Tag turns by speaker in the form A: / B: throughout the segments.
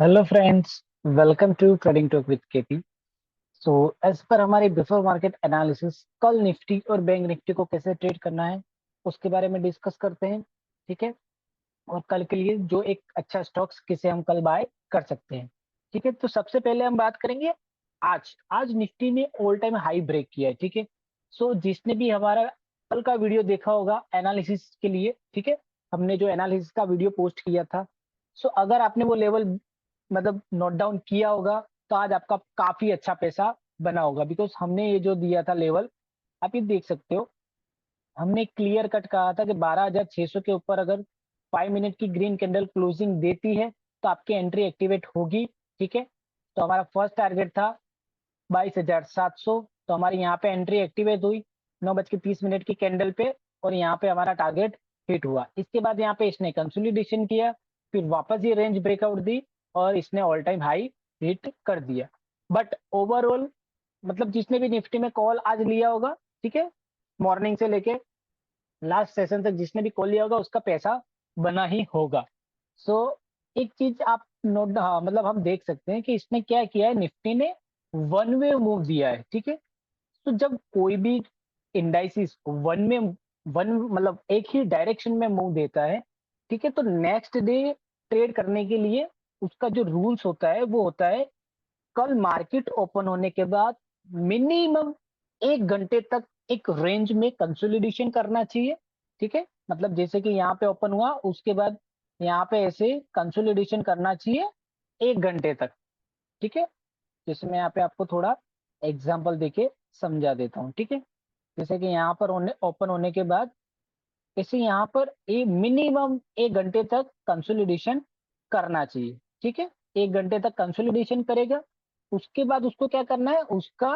A: Hello friends, welcome to trading talk with KP. So as per हमारी before market analysis, कल Nifty और bank Nifty को कैसे trade करना है उसके बारे में डिस्कस करते हैं। ठीक है। और कल के लिए जो एक अच्छा स्टॉक्स किसे हम कल बाय कर सकते हैं। ठीक है, तो सबसे पहले हम बात करेंगे। आज आज निफ्टी ने ऑल टाइम हाई ब्रेक किया है। ठीक है। सो जिसने भी हमारा कल का वीडियो देखा होगा एनालिसिस के लिए, ठीक है, हमने जो एनालिसिस का वीडियो पोस्ट किया था। सो अगर आपने वो लेवल मतलब नोट डाउन किया होगा तो आज आपका काफी अच्छा पैसा बना होगा, बिकॉज हमने ये जो दिया था लेवल, आप ये देख सकते हो। हमने क्लियर कट कहा था कि 12,600 के ऊपर अगर 5 मिनट की ग्रीन कैंडल क्लोजिंग देती है तो आपकी एंट्री एक्टिवेट होगी। ठीक है। तो हमारा फर्स्ट टारगेट था 22,700, तो हमारी यहाँ पे एंट्री एक्टिवेट हुई 9:30 की कैंडल पे, और यहाँ पे हमारा टारगेट हिट हुआ। इसके बाद यहाँ पे इसने कंसोलिडेशन किया, फिर वापस ये रेंज ब्रेकआउट दी और इसने ऑल टाइम हाई हिट कर दिया। बट ओवरऑल मतलब जिसने भी निफ्टी में कॉल आज लिया होगा, ठीक है, मॉर्निंग से लेके लास्ट सेशन तक जिसने भी कॉल लिया होगा उसका पैसा बना ही होगा। सो एक चीज आप नोट, हाँ मतलब हम देख सकते हैं कि इसने क्या किया है, निफ्टी ने वन वे मूव दिया है। ठीक है। तो जब कोई भी इंडाइसिस वन मतलब एक ही डायरेक्शन में मूव देता है, ठीक है, तो नेक्स्ट डे ट्रेड करने के लिए उसका जो रूल्स होता है वो होता है, कल मार्केट ओपन होने के बाद मिनिमम 1 घंटे तक एक रेंज में कंसोलिडेशन करना चाहिए। ठीक है। मतलब जैसे कि यहाँ पे ओपन हुआ, उसके बाद यहाँ पे ऐसे कंसोलिडेशन करना चाहिए 1 घंटे तक। ठीक है। जैसे मैं यहाँ पे आपको थोड़ा एग्जांपल देके समझा देता हूँ। ठीक है। जैसे कि यहाँ पर ओपन होने के बाद इसे यहाँ पर मिनिमम 1 घंटे तक कंसोलिडेशन करना चाहिए। ठीक है। 1 घंटे तक कंसोलिडेशन करेगा, उसके बाद उसको क्या करना है, उसका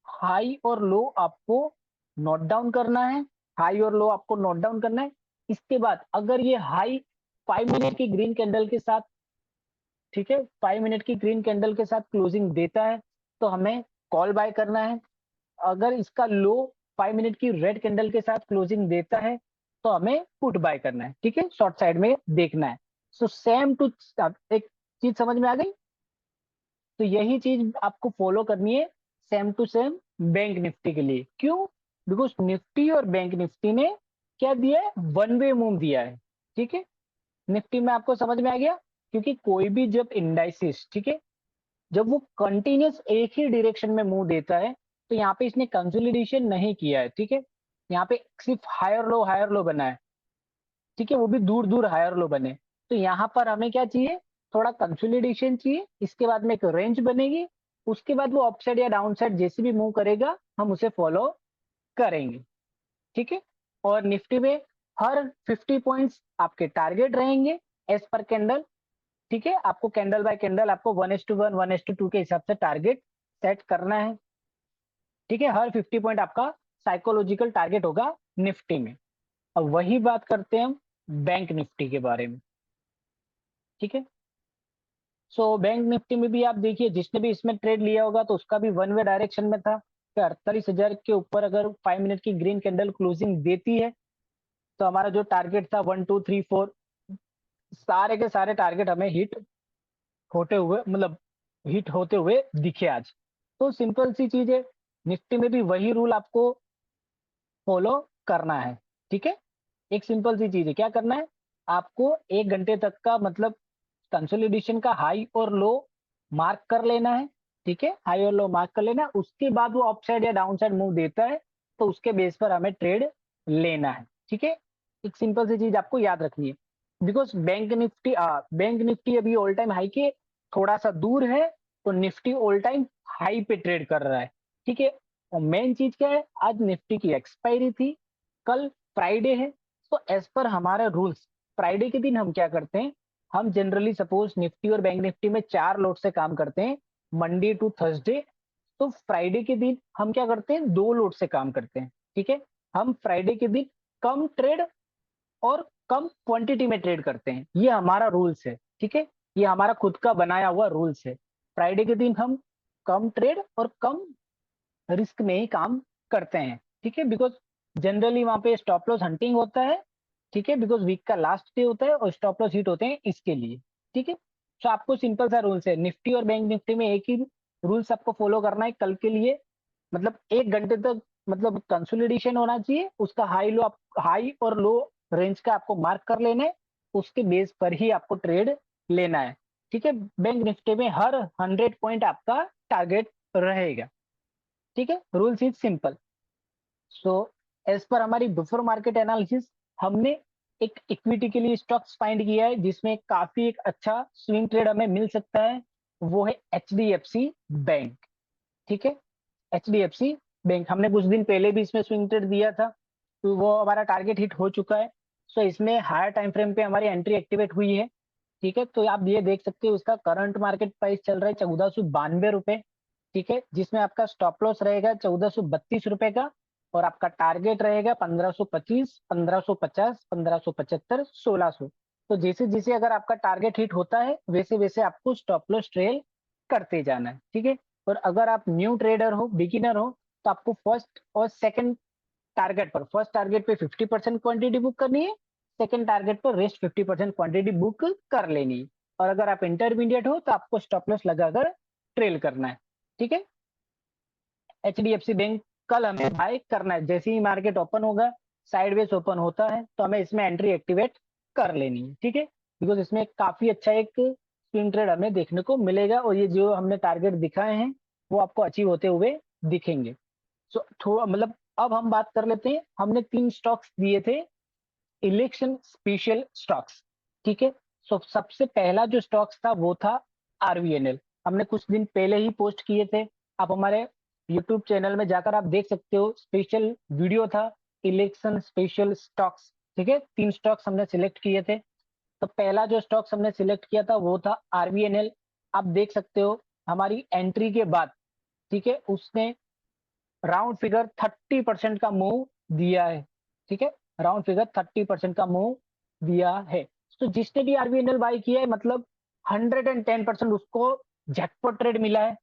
A: हाई और लो आपको नोट डाउन करना है। हाई और लो आपको नोट डाउन करना है। इसके बाद अगर ये हाई 5 मिनट की ग्रीन कैंडल के साथ, ठीक है, 5 मिनट की ग्रीन कैंडल के साथ क्लोजिंग देता है तो हमें कॉल बाय करना है। अगर इसका लो 5 मिनट की रेड कैंडल के साथ क्लोजिंग देता है तो हमें पुट बाय करना है। ठीक है, शॉर्ट साइड में देखना है। सो सेम टू, एक चीज समझ में आ गई। तो यही चीज आपको फॉलो करनी है same to same bank Nifty के लिए। क्यों? बिकॉज निफ्टी और बैंक निफ्टी ने क्या दिया है, वन वे मूव दिया है। ठीक है। निफ्टी में आपको समझ में आ गया, क्योंकि कोई भी जब इंडाइसिस, ठीक है, जब वो कंटिन्यूस एक ही डायरेक्शन में मूव देता है तो यहाँ पे इसने कंसोलिडेशन नहीं किया है। ठीक है। यहाँ पे सिर्फ हायर लो बना है। ठीक है, वो भी दूर दूर हायर लो बने। तो यहाँ पर हमें क्या चाहिए, थोड़ा कंसोलिडेशन चाहिए। इसके बाद में एक रेंज बनेगी, उसके बाद वो अपसाइड या डाउन साइड जैसे भी मूव करेगा हम उसे फॉलो करेंगे। ठीक है। और निफ्टी में हर 50 पॉइंट्स आपके टारगेट रहेंगे एज पर कैंडल। ठीक है, आपको कैंडल बाय कैंडल आपको 1:1 1:2 के हिसाब से टारगेट सेट करना है। ठीक है, हर 50 पॉइंट आपका साइकोलॉजिकल टारगेट होगा निफ्टी में। अब वही बात करते हैं हम बैंक निफ्टी के बारे में। ठीक है। सो बैंक निफ्टी में भी आप देखिए, जिसने भी इसमें ट्रेड लिया होगा तो उसका भी वन वे डायरेक्शन में था कि 48,000 के ऊपर अगर 5 मिनट की ग्रीन कैंडल क्लोजिंग देती है तो हमारा जो टारगेट था 1 2 3 4, सारे के सारे टारगेट हमें हिट होते हुए मतलब हिट होते हुए दिखे आज। तो सिंपल सी चीज है, निफ्टी में भी वही रूल आपको फॉलो करना है। ठीक है। एक सिंपल सी चीज है, क्या करना है, आपको 1 घंटे तक का मतलब कंसोलिडेशन का हाई और लो मार्क कर लेना है। ठीक है, हाई और लो मार्क कर लेना है, उसके बाद वो अपसाइड या डाउन साइड मूव देता है तो उसके बेस पर हमें ट्रेड लेना है। ठीक है। एक सिंपल सी चीज आपको याद रखनी है, बिकॉज बैंक निफ्टी अभी ऑल टाइम हाई के थोड़ा सा दूर है, तो निफ्टी ऑल टाइम हाई पे ट्रेड कर रहा है। ठीक है। और मेन चीज क्या है, आज निफ्टी की एक्सपायरी थी, कल फ्राइडे है। तो एज पर हमारा रूल्स, फ्राइडे के दिन हम क्या करते हैं, हम जनरली सपोज निफ्टी और बैंक निफ्टी में 4 लोट से काम करते हैं, मंडे टू थर्सडे। तो फ्राइडे के दिन हम क्या करते हैं, 2 लोट से काम करते हैं। ठीक है। हम फ्राइडे के दिन कम ट्रेड और कम क्वांटिटी में ट्रेड करते हैं, ये हमारा रूल्स है। ठीक है। ये हमारा खुद का बनाया हुआ रूल्स है। फ्राइडे के दिन हम कम ट्रेड और कम रिस्क में ही काम करते हैं। ठीक है, बिकॉज जनरली वहां पे स्टॉप लॉस हंटिंग होता है। ठीक है, बिकॉज वीक का लास्ट डे होता है और स्टॉप लॉस हिट होते हैं इसके लिए। ठीक है। तो आपको सिंपल सा रूल्स है, निफ्टी और बैंक निफ्टी में एक ही रूल्स आपको फॉलो करना है कल के लिए। मतलब 1 घंटे तक मतलब कंसोलिडेशन होना चाहिए, उसका हाई और लो रेंज का आपको मार्क कर लेना है, उसके बेस पर ही आपको ट्रेड लेना है। ठीक है, बैंक निफ्टी में हर 100 पॉइंट आपका टारगेट रहेगा। ठीक है, rules is simple. So as per हमारी बिफोर मार्केट एनालिसिस, हमने एक इक्विटी के लिए स्टॉक्स फाइंड किया है जिसमें काफी एक अच्छा स्विंग ट्रेड हमें मिल सकता है, वो है एचडीएफसी बैंक। ठीक है, एचडीएफसी बैंक हमने कुछ दिन पहले भी इसमें स्विंग ट्रेड दिया था, तो वो हमारा टारगेट हिट हो चुका है। सो इसमें हायर टाइम फ्रेम पे हमारी एंट्री एक्टिवेट हुई है। ठीक है, तो आप ये देख सकते हो उसका करंट मार्केट प्राइस चल रहा है 1492 रुपए। ठीक है, जिसमें आपका स्टॉप लॉस रहेगा 1432 रुपए का, और आपका टारगेट रहेगा 1525, 1550, 1575, 1600। तो जैसे जैसे अगर आपका टारगेट हिट होता है वैसे वैसे आपको स्टॉप लॉस ट्रेल करते जाना है। ठीक है, और अगर आप न्यू ट्रेडर हो, बिगिनर हो, तो आपको फर्स्ट और सेकंड टारगेट पर, फर्स्ट टारगेट पे 50% क्वांटिटी बुक करनी है, सेकंड टारगेट पर रेस्ट 50% क्वांटिटी बुक कर लेनी है। और अगर आप इंटरमीडिएट हो तो आपको स्टॉप लॉस लगाकर ट्रेल करना है। ठीक है, एचडीएफसी बैंक कल हमें बाय करना है, जैसे ही मार्केट ओपन होगा, साइडवेज ओपन होता है तो हमें इसमें एंट्री एक्टिवेट कर लेनी है। ठीक है, बिकॉज इसमें काफी अच्छा एक स्विंग ट्रेड हमें देखने को मिलेगा, और ये जो हमने टारगेट दिखाए हैं वो आपको अचीव होते हुए दिखेंगे। सो थोड़ा मतलब अब हम बात कर लेते हैं, हमने 3 स्टॉक्स दिए थे, इलेक्शन स्पेशल स्टॉक्स। ठीक है, सो सबसे पहला जो स्टॉक्स था वो था आरवीएनएल। हमने कुछ दिन पहले ही पोस्ट किए थे, आप हमारे यूट्यूब चैनल में जाकर आप देख सकते हो, स्पेशल वीडियो था, इलेक्शन स्पेशल स्टॉक्स। ठीक है, 3 स्टॉक्स हमने सिलेक्ट किए थे। तो पहला जो स्टॉक्स हमने सिलेक्ट किया था वो था आरवीएनएल। आप देख सकते हो हमारी एंट्री के बाद, ठीक है, उसने राउंड फिगर 30% का मूव दिया है। ठीक है, राउंड फिगर 30% का मूव दिया है। तो जिसने भी आरबीएनएल बाय किया है मतलब 110% उसको जैकपॉट ट्रेड मिला है।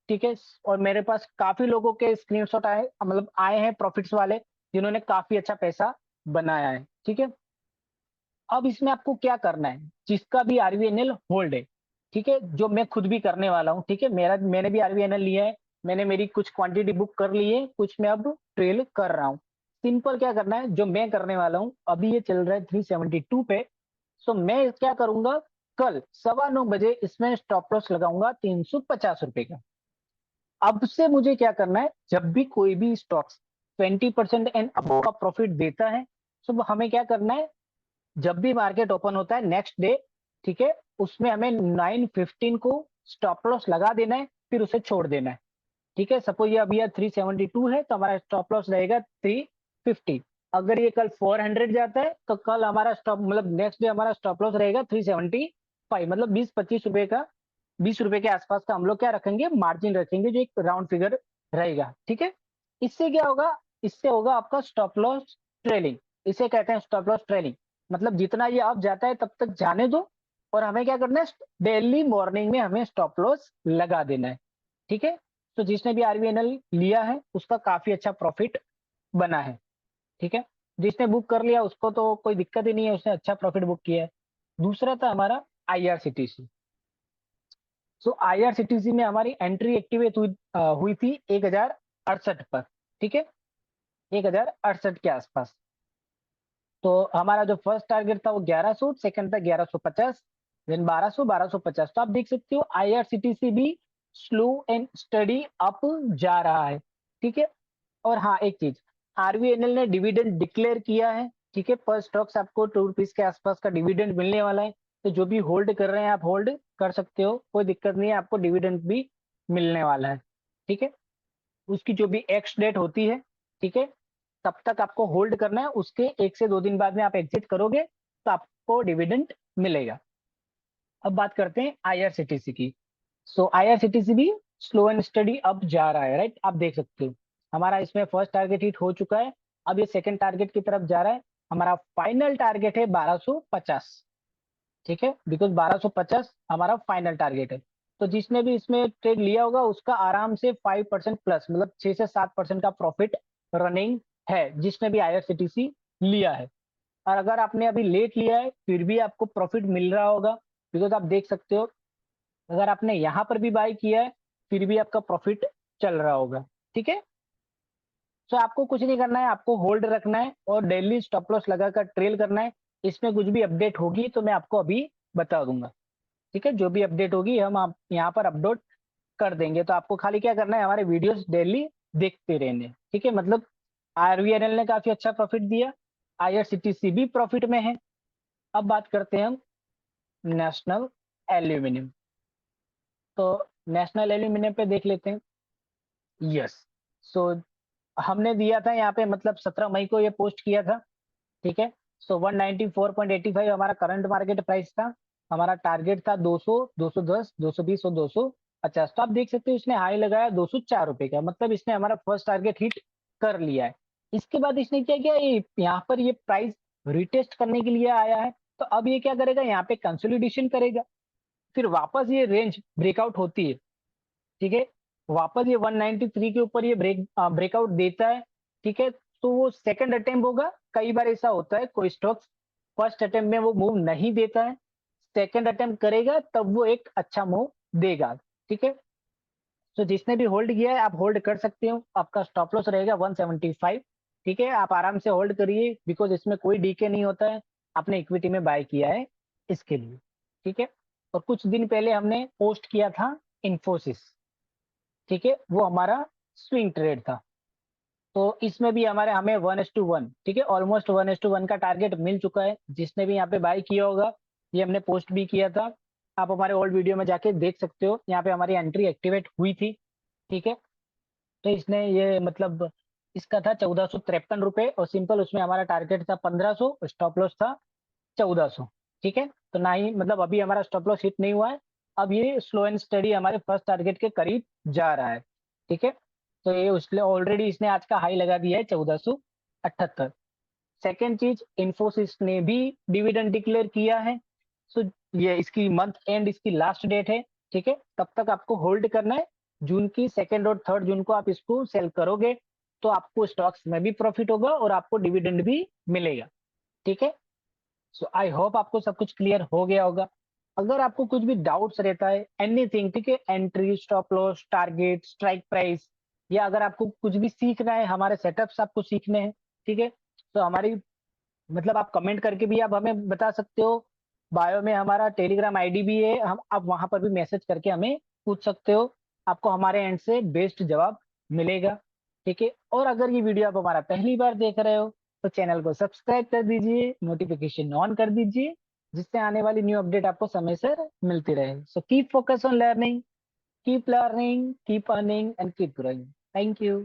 A: ठीक है, और मेरे पास काफी लोगों के स्क्रीनशॉट आए, मतलब आए हैं प्रॉफिट्स वाले, जिन्होंने काफी अच्छा पैसा बनाया है। ठीक है, अब इसमें आपको क्या करना है, जिसका भी आरवीएनएल होल्ड है, ठीक है, जो मैं खुद भी करने वाला हूँ। ठीक है, मैंने भी आरवीएनएल लिया है, मैंने मेरी कुछ क्वांटिटी बुक कर ली है, कुछ मैं अब ट्रेल कर रहा हूँ। सिंपल क्या करना है, जो मैं करने वाला हूँ, अभी ये चल रहा है 372 पे। सो मैं क्या करूंगा, कल 9:15 बजे इसमें स्टॉप लॉस लगाऊंगा 350 रुपए का। अब से मुझे क्या करना है, जब भी कोई भी स्टॉक्स 20% एंड अबव का प्रॉफिट देता है, तो हमें क्या करना है, जब भी मार्केट ओपन होता है नेक्स्ट डे, ठीक है, उसमें हमें 9:15 को स्टॉप लॉस लगा देना है, फिर उसे छोड़ देना है। ठीक है, सपोज ये अभी 372 है तो हमारा स्टॉप लॉस रहेगा 350। अगर ये कल 400 जाता है तो कल हमारा स्टॉप मतलब नेक्स्ट डे हमारा स्टॉप लॉस रहेगा 375, मतलब 20-25 रुपए का, 20 रुपए के आसपास का हम लोग क्या रखेंगे, मार्जिन रखेंगे, जो एक राउंड फिगर रहेगा। ठीक है, इससे क्या होगा, इससे होगा आपका स्टॉप लॉस ट्रेलिंग। इसे कहते हैं स्टॉप लॉस ट्रेलिंग। मतलब जितना ये अप जाता है तब तक जाने दो, और हमें क्या करना है, डेली मॉर्निंग में हमें स्टॉप लॉस लगा देना है। ठीक है, तो जिसने भी आरबीएनएल लिया है उसका काफी अच्छा प्रॉफिट बना है। ठीक है, जिसने बुक कर लिया उसको तो कोई दिक्कत ही नहीं है, उसने अच्छा प्रॉफिट बुक किया है। दूसरा था हमारा आईआरसीटीसी। सो आईआरसीटीसी में हमारी एंट्री एक्टिवेट हुई थी 1068 पर। ठीक है, 1068 के आसपास। तो हमारा जो फर्स्ट टारगेट था वो 1100, सेकंड था 1150, देन 1200, 1250। तो आप देख सकते हो आईआरसीटीसी भी स्लो एंड स्टडी अप जा रहा है। ठीक है, और हाँ एक चीज, आरबीएनएल ने डिविडेंड डिक्लेयर किया है। ठीक है, पर स्टॉक्स आपको ₹2 के आसपास का डिविडेंड मिलने वाला है। तो जो भी होल्ड कर रहे हैं आप होल्ड कर सकते हो, कोई दिक्कत नहीं है, आपको डिविडेंड भी मिलने वाला है। ठीक है, उसकी जो भी एक्स डेट होती है, ठीक है, तब तक आपको होल्ड करना है, उसके 1 से 2 दिन बाद में आप एग्जिट करोगे तो आपको डिविडेंड मिलेगा। अब बात करते हैं आईआरसीटीसी की। सो आईआरसीटीसी भी स्लो एंड स्टडी अप जा रहा है, राइट, आप देख सकते हो हमारा इसमें फर्स्ट टारगेट हिट हो चुका है, अब ये सेकंड टारगेट की तरफ जा रहा है। हमारा फाइनल टारगेट है 1250। ठीक है, बिकॉज 1250 हमारा फाइनल टारगेट है। तो जिसने भी इसमें ट्रेड लिया होगा उसका आराम से 5% प्लस, मतलब 6 से 7% का प्रॉफिट रनिंग है, जिसने भी आईआरसीटीसी लिया है। और अगर आपने अभी लेट लिया है फिर भी आपको प्रॉफिट मिल रहा होगा, बिकॉज आप देख सकते हो अगर आपने यहाँ पर भी बाय किया है फिर भी आपका प्रॉफिट चल रहा होगा। ठीक है, तो आपको कुछ नहीं करना है, आपको होल्ड रखना है और डेली स्टॉप लॉस लगाकर ट्रेल करना है। इसमें कुछ भी अपडेट होगी तो मैं आपको अभी बता दूंगा। ठीक है, जो भी अपडेट होगी हम आप यहाँ पर अपलोड कर देंगे। तो आपको खाली क्या करना है, हमारे वीडियोस डेली देखते रहने। ठीक है, मतलब आरवीएनएल ने काफी अच्छा प्रॉफिट दिया, आईआरसीटीसी भी प्रॉफिट में है। अब बात करते हैं हम नेशनल एल्यूमिनियम। तो नेशनल एल्यूमिनियम पे देख लेते हैं। यस, सो हमने दिया था यहाँ पे, मतलब 17 मई को ये पोस्ट किया था। ठीक है, सो 194.85 हमारा करंट मार्केट प्राइस था। हमारा टारगेट था 200, 210, 220 और 250। तो आप देख सकते हो इसने हाई लगाया 204 रुपए का, मतलब इसने हमारा फर्स्ट टारगेट हिट कर लिया है। इसके बाद इसने क्या किया, ये यहाँ पर ये प्राइस रिटेस्ट करने के लिए आया है। तो अब ये क्या करेगा, यहाँ पे कंसोलिडेशन करेगा, फिर वापस ये रेंज ब्रेकआउट होती है। ठीक है, वापस ये 193 के ऊपर ये ब्रेकआउट देता है। ठीक है, तो वो सेकंड अटेम्प्ट होगा। कई बार ऐसा होता है कोई स्टॉक्स फर्स्ट अटेम्प्ट में वो मूव नहीं देता है, सेकंड अटेम्प्ट करेगा तब वो एक अच्छा मूव देगा। ठीक है, तो जिसने भी होल्ड किया है आप होल्ड कर सकते हो, आपका स्टॉप लॉस रहेगा 175। ठीक है, आप आराम से होल्ड करिए, बिकॉज इसमें कोई डीके नहीं होता है। आपने इक्विटी में बाय किया है इसके लिए। ठीक है, और कुछ दिन पहले हमने पोस्ट किया था इन्फोसिस। ठीक है, वो हमारा स्विंग ट्रेड था। तो इसमें भी हमारे हमें 1:1, ठीक है, ऑलमोस्ट 1:1 का टारगेट मिल चुका है। जिसने भी यहाँ पे बाय किया होगा, ये हमने पोस्ट भी किया था, आप हमारे ओल्ड वीडियो में जाके देख सकते हो। यहाँ पे हमारी एंट्री एक्टिवेट हुई थी। ठीक है, तो इसने ये मतलब इसका था 1453 रुपए और सिंपल उसमें हमारा टारगेट था 1500, स्टॉप लॉस था 1400। ठीक है, तो ना ही मतलब अभी हमारा स्टॉप लॉस हिट नहीं हुआ है। अब ये स्लो एंड स्टडी हमारे फर्स्ट टारगेट के करीब जा रहा है। ठीक है, तो ये उसने ऑलरेडी इसने आज का हाई लगा दिया है 1478। सेकेंड चीज, इन्फोसिस ने भी डिविडेंड डिक्लेयर किया है। सो ये इसकी मंथ एंड इसकी लास्ट डेट है। ठीक है, तब तक आपको होल्ड करना है। जून की 2 और 3 जून को आप इसको सेल करोगे तो आपको स्टॉक्स में भी प्रॉफिट होगा और आपको डिविडेंड भी मिलेगा। ठीक है, सो आई होप आपको सब कुछ क्लियर हो गया होगा। अगर आपको कुछ भी डाउट्स रहता है एनीथिंग, ठीक है, entry, stop loss, target, strike price, या अगर आपको कुछ भी सीखना है, हमारे सेटअप्स आपको सीखने हैं, ठीक है, तो हमारी मतलब आप कमेंट करके भी आप हमें बता सकते हो। बायो में हमारा टेलीग्राम आईडी भी है, हम आप वहां पर भी मैसेज करके हमें पूछ सकते हो। आपको हमारे एंड से बेस्ट जवाब मिलेगा। ठीक है, और अगर ये वीडियो आप हमारा पहली बार देख रहे हो तो चैनल को सब्सक्राइब कर दीजिए, नोटिफिकेशन ऑन कर दीजिए, जिससे आने वाली न्यू अपडेट आपको समय से मिलती रहे। So keep focus on learning, keep earning and keep growing. Thank you.